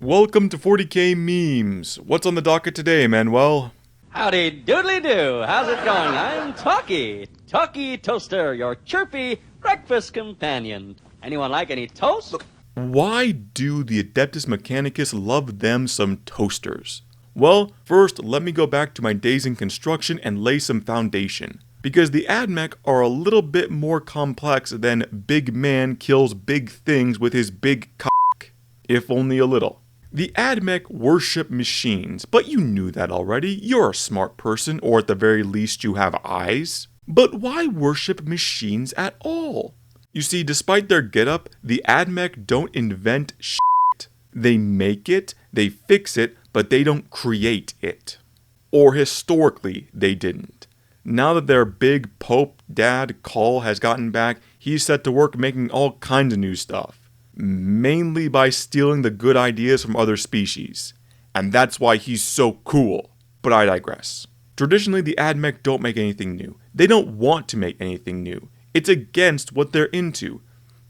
Welcome to 40K Memes. What's on the docket today, Manuel? Howdy doodly do. How's it going? I'm Talkie Toaster, your chirpy breakfast companion. Anyone like any toast? Why do the Adeptus Mechanicus love them some toasters? Well, first, let me go back to my days in construction and lay some foundation. Because the AdMech are a little bit more complex than big man kills big things with his big cock. If only a little. The AdMech worship machines, but you knew that already. You're a smart person, or at the very least you have eyes. But why worship machines at all? You see, despite their getup, the AdMech don't invent shit. They make it, they fix it, but they don't create it. Or historically, they didn't. Now that their big Pope Dad Call has gotten back, he's set to work making all kinds of new stuff. Mainly by stealing the good ideas from other species. And that's why he's so cool. But I digress. Traditionally, the AdMech don't make anything new. They don't want to make anything new. It's against what they're into.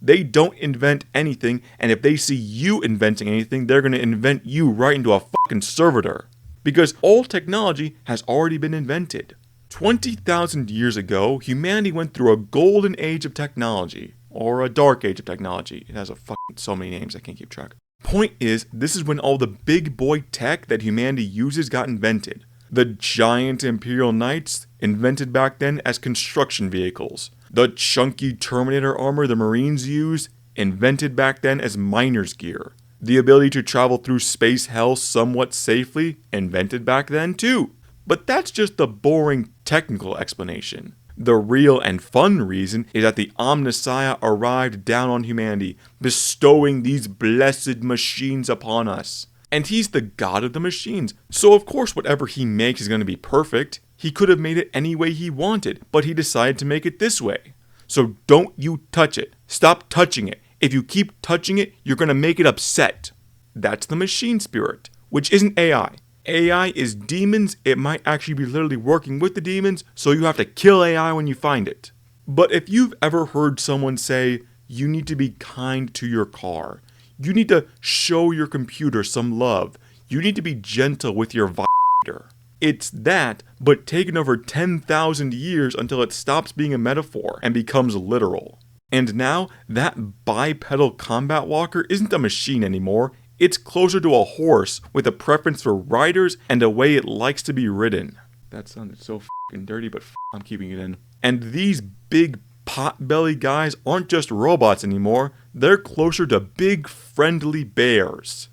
They don't invent anything, and if they see you inventing anything, they're going to invent you right into a fucking servitor. Because all technology has already been invented. 20,000 years ago, humanity went through a golden age of technology. Or a dark age of technology. It has so many names I can't keep track. Point is, this is when all the big boy tech that humanity uses got invented. The giant Imperial Knights, invented back then as construction vehicles. The chunky Terminator armor the Marines use, invented back then as miner's gear. The ability to travel through space hell somewhat safely, invented back then too. But that's just the boring technical explanation. The real and fun reason is that the Omnissiah arrived down on humanity, bestowing these blessed machines upon us. And he's the god of the machines, so of course whatever he makes is going to be perfect. He could have made it any way he wanted, but he decided to make it this way. So don't you touch it. Stop touching it. If you keep touching it, you're going to make it upset. That's the machine spirit, which isn't AI. AI is demons. It might actually be literally working with the demons, so you have to kill AI when you find it. But if you've ever heard someone say, you need to be kind to your car, you need to show your computer some love, you need to be gentle with your vibrator. It's that, but taken over 10,000 years until it stops being a metaphor and becomes literal. And now, that bipedal combat walker isn't a machine anymore. It's closer to a horse with a preference for riders and a way it likes to be ridden. That sounded so f***ing dirty, but I'm keeping it in. And these big pot-belly guys aren't just robots anymore. They're closer to big friendly bears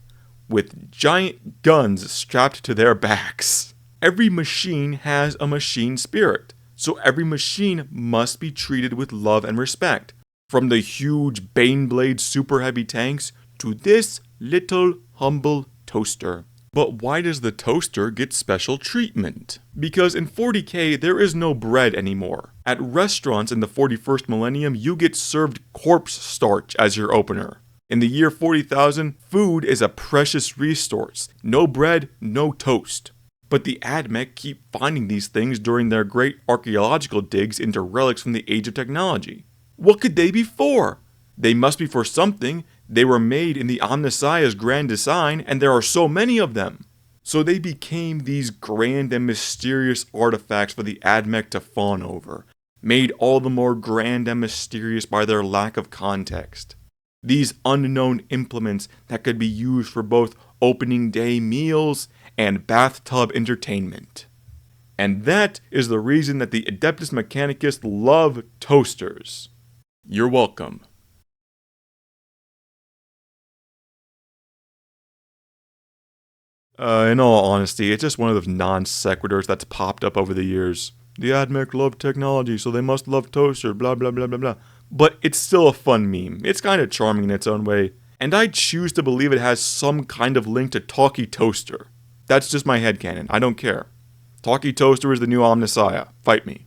with giant guns strapped to their backs. Every machine has a machine spirit, so every machine must be treated with love and respect. From the huge Baneblade super heavy tanks to this little humble toaster. But why does the toaster get special treatment? Because in 40K there is no bread anymore. At restaurants in the 41st millennium you get served corpse starch as your opener. In the year 40,000, food is a precious resource. No bread, no toast. But the AdMech keep finding these things during their great archaeological digs into relics from the age of technology. What could they be for? They must be for something. They were made in the Omnissiah's grand design, and there are so many of them. So they became these grand and mysterious artifacts for the AdMech to fawn over, made all the more grand and mysterious by their lack of context. These unknown implements that could be used for both opening day meals and bathtub entertainment. And that is the reason that the Adeptus Mechanicus love toasters. You're welcome. In all honesty, it's just one of those non-sequiturs that's popped up over the years. The AdMech love technology, so they must love toaster, blah blah blah blah blah. But it's still a fun meme. It's kind of charming in its own way. And I choose to believe it has some kind of link to Talkie Toaster. That's just my headcanon, I don't care. Talkie Toaster is the new Omnissiah. Fight me.